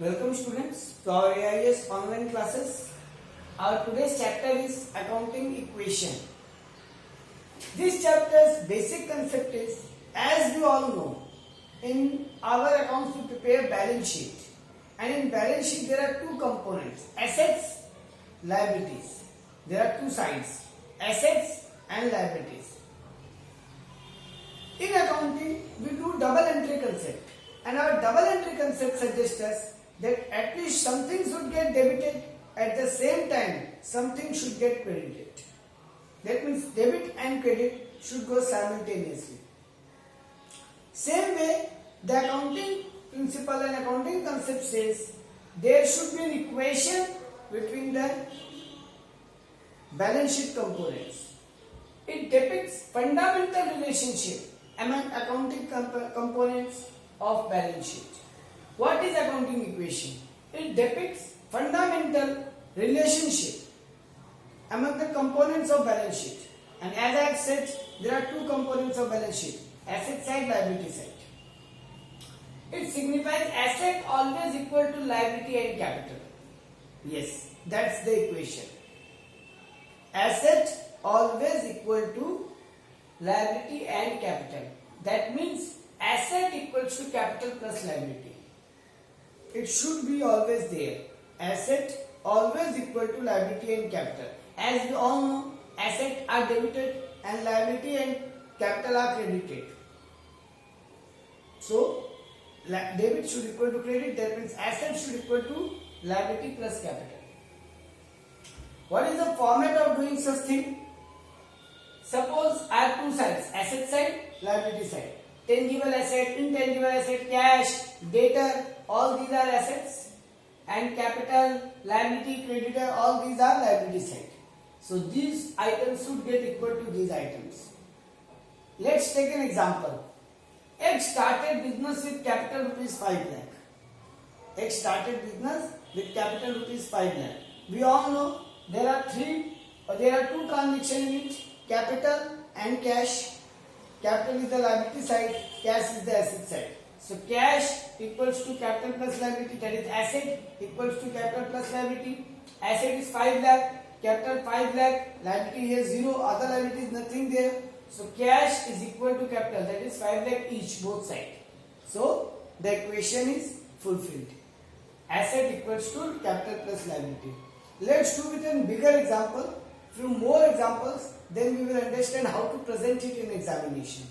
Welcome students to our AIS online classes. Our today's chapter is accounting equation. This chapter's basic concept is, as we all know, in our accounts we prepare balance sheet, and in balance sheet there are two components: assets, liabilities. There are two sides: assets and liabilities. In accounting we do double entry concept, and our double entry concept suggests us that at least something should get debited, at the same time something should get credited. That means debit and credit should go simultaneously. Same way, the accounting principle and accounting concept says there should be an equation between the balance sheet components. It depicts fundamental relationship among accounting components of balance sheet. What is accounting equation? It depicts fundamental relationship among the components of balance sheet. And as I have said, there are two components of balance sheet: asset side, liability side. It signifies asset always equal to liability and capital. Yes, that's the equation. Asset always equal to liability and capital. That means asset equals to capital plus liability. It should be always there. Asset always equal to liability and capital. As we all know, assets are debited and liability and capital are credited. So, debit should equal to credit. That means asset should equal to liability plus capital. What is the format of doing such thing? Suppose I have two sides: asset side, liability side. Tangible asset, intangible asset, cash, debtor, all these are assets, and capital, liability, creditor, all these are liability side. So these items should get equal to these items. Let's take an example. X started business with capital rupees 5 lakh. X started business with capital rupees 5 lakh. We all know there are two transactions in it: capital and cash. Capital is the liability side, cash is the asset side. So cash equals to capital plus liability, that is asset equals to capital plus liability. Asset is 5 lakh, capital 5 lakh, liability here 0, other liability is nothing there. So cash is equal to capital, that is 5 lakh each, both sides. So the equation is fulfilled. Asset equals to capital plus liability. Let's do with a bigger example, few more examples, then we will understand how to present it in examination.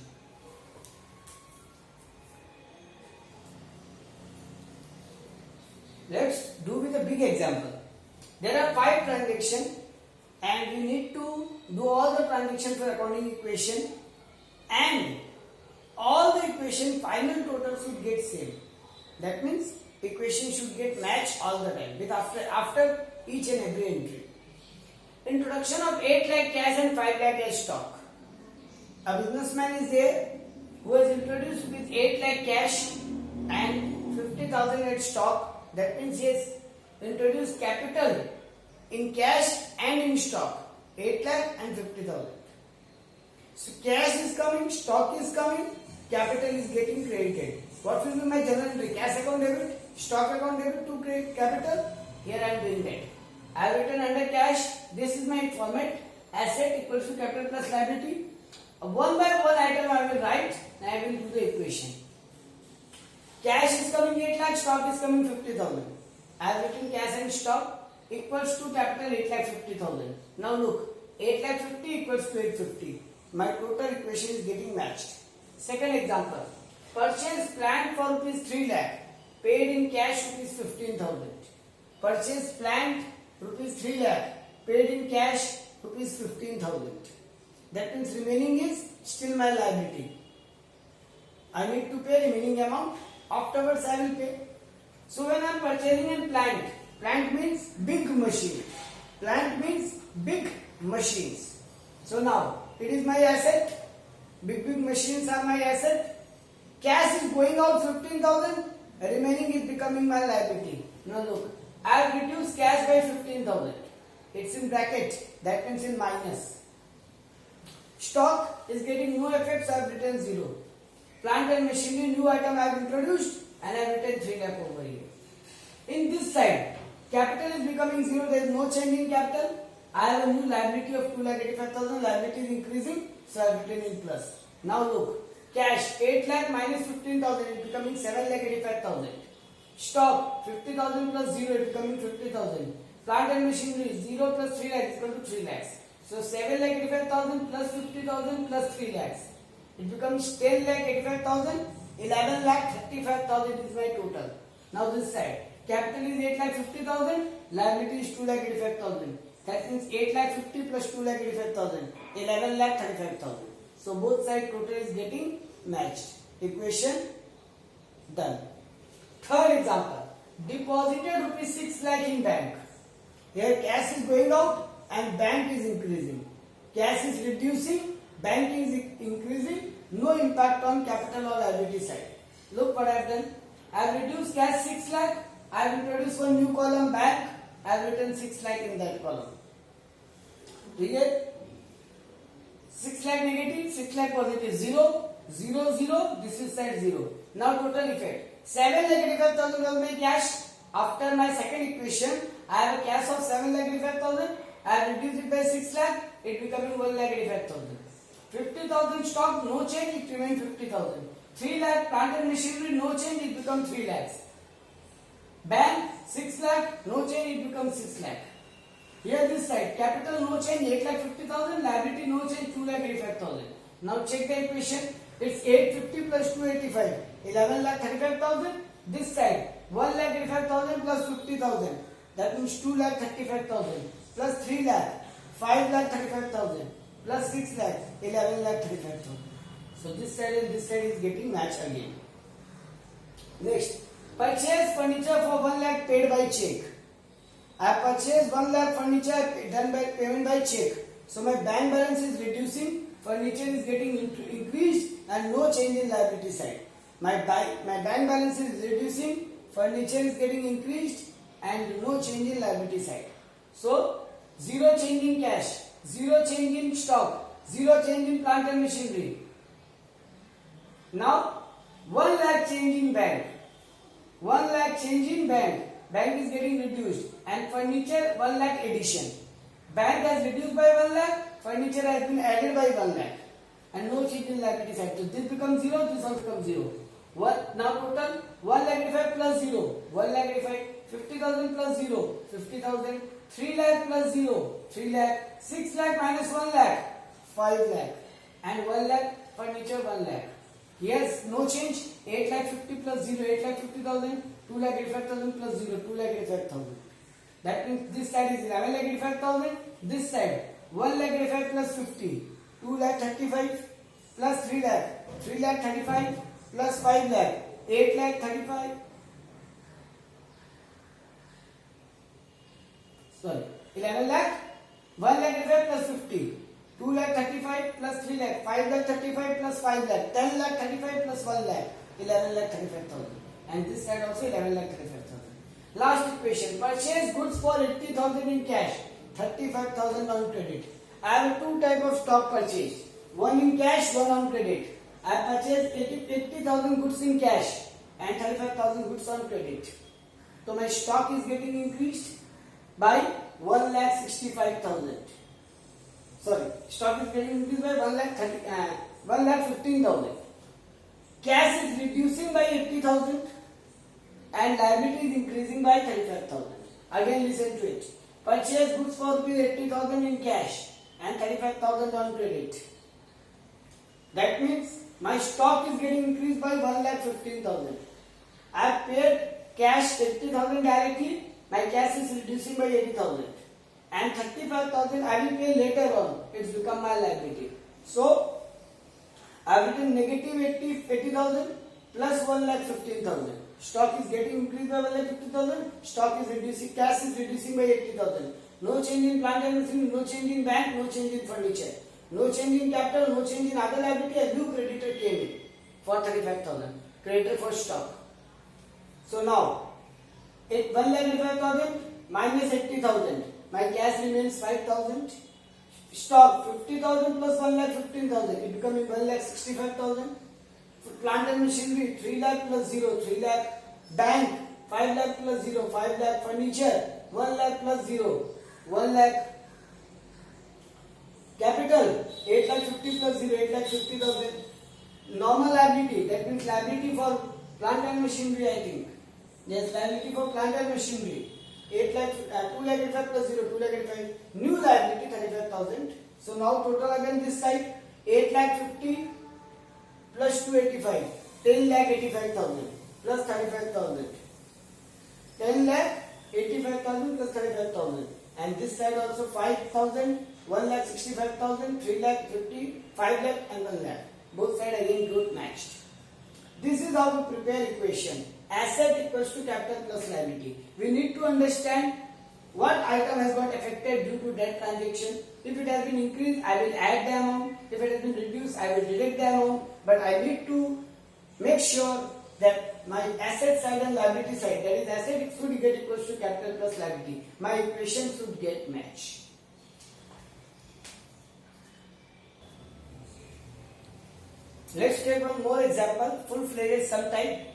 Let's do with a big example. There are 5 transactions and we need to do all the transactions for accounting equation, and all the equation final total should get same. That means equation should get matched all the time with after each and every entry. Introduction of 8 lakh cash and 5 lakh as stock. A businessman is there who has introduced with 8 lakh cash and 50,000 as stock. That means he has introduced capital in cash and in stock, 8 lakh and 50,000. So cash is coming, stock is coming, capital is getting credited. What will be my journal entry? Cash account debit, stock account debit to create capital. Here I am doing that. I have written under cash. This is my format: asset equals to capital plus liability. One by one item I will write and I will do the equation. Cash is coming 8 lakh, stock is coming 50,000. I have written cash and stock equals to capital 8 lakh 50,000. Now look, 8 lakh 50 equals to 850. My total equation is getting matched. Second example: purchase plant for rupees 3 lakh, paid in cash rupees 15,000. Purchase plant rupees 3 lakh, paid in cash rupees 15,000. That means remaining is still my liability. I need to pay remaining amount. Afterwards I will pay. So when I am purchasing a plant, plant means big machine. Plant means big machines. So now it is my asset. Big machines are my asset. Cash is going out 15,000. Remaining is becoming my liability. Now look, I have reduced cash by 15,000. It's in bracket. That means in minus. Stock is getting no effect, so I have written 0. Plant and machinery, new item I have introduced and I have written 3 lakh over here. In this side, capital is becoming 0. There is no change in capital. I have a new liability of 2,85,000. Liability is increasing, so I have written in plus. Now look, cash 8 lakh minus 15,000 is becoming 7,85,000. Stock 50,000 plus 0 is becoming 50,000. Plant and machinery 0 plus 3 lakhs is equal to 3 lakhs. So 7,85,000 plus 50,000 plus 3 lakhs. It becomes 10,85,000. 11,35,000 is my total. Now this side, capital is 8,50,000. Liability is 2,85,000. That means 8,50,000 plus 2,85,000. 11,35,000. So both side total is getting matched. Equation done. Third example, deposited rupees 6 lakh in bank. Here cash is going out and bank is increasing. Cash is reducing, bank is increasing. No impact on capital or liability side. Look what I have done. I have reduced cash 6 lakh. I have introduced one new column bank. I have written 6 lakh in that column. Clear? 6 lakh negative, 6 lakh positive. 0, 0, 0. This is side 0. Now total effect. 7,85,000 was my cash. After my second equation, I have a cash of 7,85,000. I have reduced it by 6 lakh. It becoming 1,85,000. 50,000 stock, no change. It remains 50,000. 3 lakh plant and machinery, no change. It becomes 3 lakhs. Bank 6 lakh, no change. It becomes 6 lakh. Here this side, capital no change, 8,50,000. Liability no change, 2,85,000. Now check the equation. It's 850 plus 285, 11,35,000. This side, 1,85,000 plus 50,000. That means 2,35,000 plus 3 lakh, 5,35,000 plus 6 lakh, 11,35,000. So this side and this side is getting matched again. Next, purchase furniture for 1 lakh paid by check. I purchased 1 lakh furniture done by payment by check. So my bank balance is reducing, furniture is getting increased, and no change in liability side. My bank balance is reducing, furniture is getting increased, and no change in liability side. So 0 change in cash, 0 change in stock, 0 change in plant and machinery. Now 1 lakh change in bank, 1 lakh change in bank. Bank is getting reduced, and furniture 1 lakh addition. Bank has reduced by 1 lakh, furniture has been added by 1 lakh, and no change in liability side. So this becomes 0, this also becomes 0. Now total 1,85,000 plus 0, 1,85,000, 50,000 plus 0, 50,000, 3 lakh plus 0, 3 lakh, 6 lakh minus 1 lakh, 5 lakh, and 1 lakh furniture 1 lakh. Yes, no change. 8,50,000 plus 0, 8,50,000, 2,85,000 plus 0, 2,85,000. That means this side is 11,85,000. This side 1,85,000 plus 50, 2,35,000 plus 3 lakh, 3,35,000 plus 5 lakh, 8,35,000. Sorry, 11 lakh, 1,85,000 plus 50. 2,35,000 plus 3 lakh, 5,35,000 plus 5 lakh, 10,35,000 plus 1 lakh, 11,35,000. And this side also 11,35,000. Last equation, purchase goods for 80,000 in cash, 35,000 on credit. I have two type of stock purchase, one in cash, one on credit. I purchased 80,000 goods in cash and 35,000 goods on credit. So my stock is getting increased by 1,65,000. Sorry, stock is getting increased by 1,15,000. Cash is reducing by 80,000 and liability is increasing by 35,000. Again listen to it. Purchase goods for 80,000 in cash and 35,000 on credit. That means my stock is getting increased by 1,15,000. I have paid cash 80,000 directly. My cash is reducing by 80,000. And 35,000 I will pay later on. It's become my liability. So I have written negative 80,000 plus 1,15,000. Stock is getting increased by 1,50,000. Stock is reducing. Cash is reducing by 80,000. No change in plant and machinery. No change in bank. No change in furniture. No change in capital. No change in other liability. A new creditor came in for 35,000. Creditor for stock. So now 1,85,000 minus 80,000. My cash remains 5,000. Stock 50,000 plus 1,15,000. It becoming 1,65,000. Plant and machinery 3 lakh plus 0, 3 lakh. Bank 5 lakh plus 0, 5 lakh. Furniture, 1 lakh plus 0, 1 lakh. Capital, 8 lakh 50 plus 0, 8 lakh 50,000. Normal liability, that means liability for plant and machinery, I think. Yes, liability for plant and machinery. 8 lakh, 2 lakh 85 plus 0, 2 lakh 85. New liability, 35,000. So now total again this side, 8 lakh 50 plus 285, 10 lakh 85,000 plus 35,000. 10 lakh 85,000 plus 35,000. And this side also 5,000, 1 lakh 65,000, 3 lakh 50, 5 lakh and 1 lakh. Both sides again got matched. This is how we prepare equation. Asset equals to capital plus liability. We need to understand what item has got affected due to that transaction. If it has been increased, I will add the amount. If it has been reduced, I will deduct the amount. But I need to make sure that my asset side and liability side, that is asset should get equals to capital plus liability. My equation should get matched. Let's take one more example, full-fledged sum type.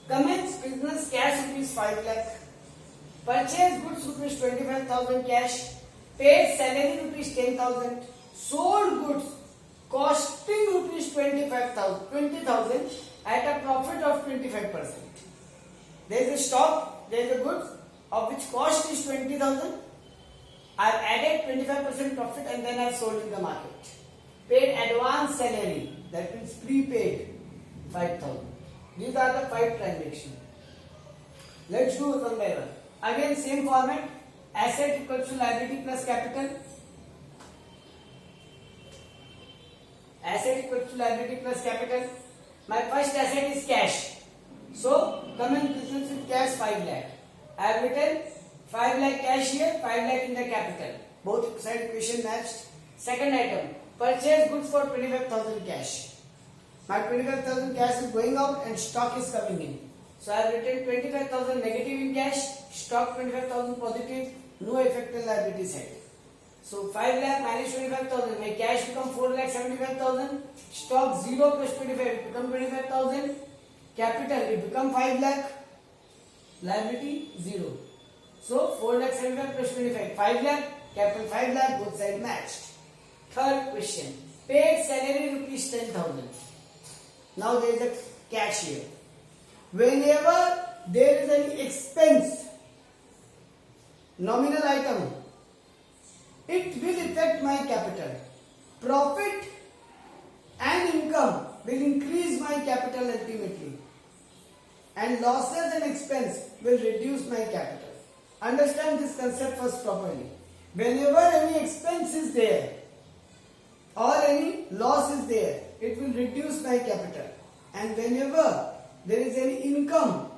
Commence business cash rupees 5 lakh. Purchase goods rupees 25,000 cash. Paid salary rupees 10,000. Sold goods costing rupees 20,000 at a profit of 25%. There is a stock, there is a goods of which cost is 20,000. I have added 25% profit and then I have sold in the market. Paid advance salary, that means prepaid 5,000. These are the 5 transactions. Let's do one by one. Again same format. Asset equals to liability plus capital. Asset equals to liability plus capital. My first asset is cash. So commence business with cash 5 lakh. I have written 5 lakh cash here, 5 lakh in the capital. Both side equation matched. Second item, purchase goods for 25,000 cash. My 25,000 cash is going out and stock is coming in. So I have written 25,000 negative in cash, stock 25,000 positive, no effect on liability side. So 5 lakh minus 25,000, my cash become 4 lakh 75,000, stock 0 plus 25, it become 25,000, capital it become 5 lakh, liability 0. So 4 lakh 75 plus 25, 5 lakh, capital 5 lakh, both sides matched. Third question, paid salary rupees 10,000. Now there is a cash here. Whenever there is any expense, nominal item, it will affect my capital. Profit and income will increase my capital ultimately. And losses and expense will reduce my capital. Understand this concept first properly. Whenever any expense is there or any loss is there, it will reduce my capital. And whenever there is any income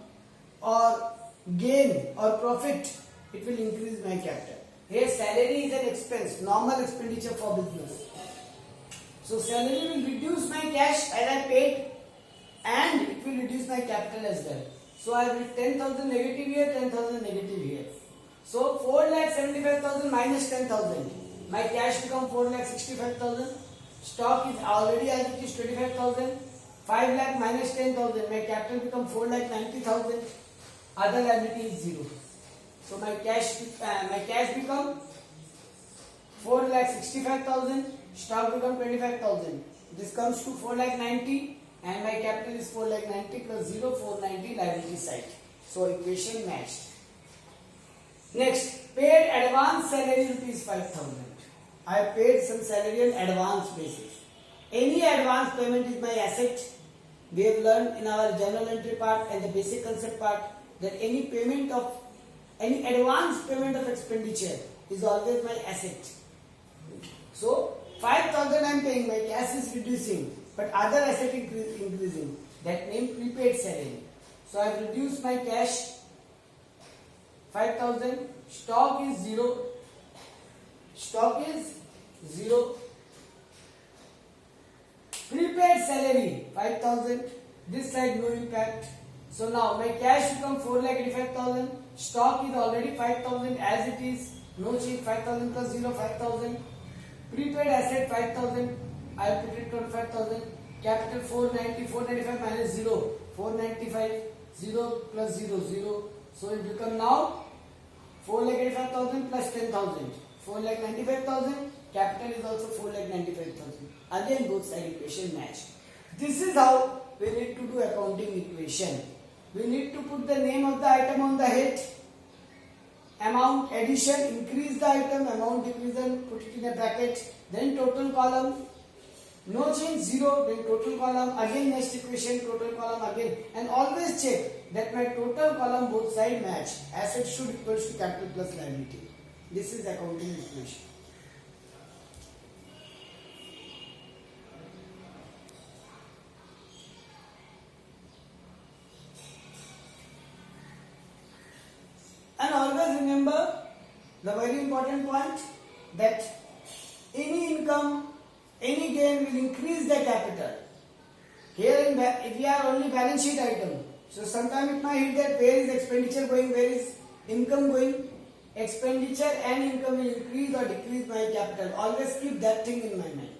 or gain or profit, it will increase my capital. Here salary is an expense, normal expenditure for business. So salary will reduce my cash as I paid and it will reduce my capital as well. So I will 10,000 negative here, 10,000 negative here. So 4 lakh 75,000 minus 10,000. My cash become 4 lakh 65,000. Stock is already as it is 25,000. 5 lakh minus 10,000. My capital become 4 lakh 90,000. Other liability is 0. So my cash become 4 lakh 65,000. Stock become 25,000. This comes to 4 lakh 90 and my capital is 4 lakh 90 plus 0, 490 liability side. So equation matched. Next, paid advance salary rupees 5,000. I paid some salary on advance basis. Any advance payment is my asset. We have learned in our journal entry part and the basic concept part that any advance payment of expenditure is always my asset. So 5,000 I am paying, my cash is reducing, but other asset increasing. That name prepaid salary. So I have reduced my cash 5,000. Stock is 0. Stock is 0. Prepaid salary 5,000. This side no impact. So now my cash become 4 lakh 85,000. Stock is already 5,000 as it is. No change. 5,000 plus 0, 5,000. Prepaid asset 5,000. I put it 25,000. Capital 490. 495 minus 0, 495. 0 plus 0, 0. So it become now 4,85,000 plus 10,000. 4,95,000. Capital is also 4,95,000. Again both side equation match. This is how we need to do accounting equation. We need to put the name of the item on the head. Amount addition, increase the item, amount decrease, put it in a bracket. Then total column. No change, 0, then total column, again next equation, total column again, and always check that my total column both side match. Asset should equals to capital plus liability. This is accounting equation. And always remember the very important point that any income, any gain will increase the capital. Here if we are only balance sheet item, so sometimes it might hit that where is expenditure going, where is income going. Expenditure and income will increase or decrease my capital. Always keep that thing in my mind.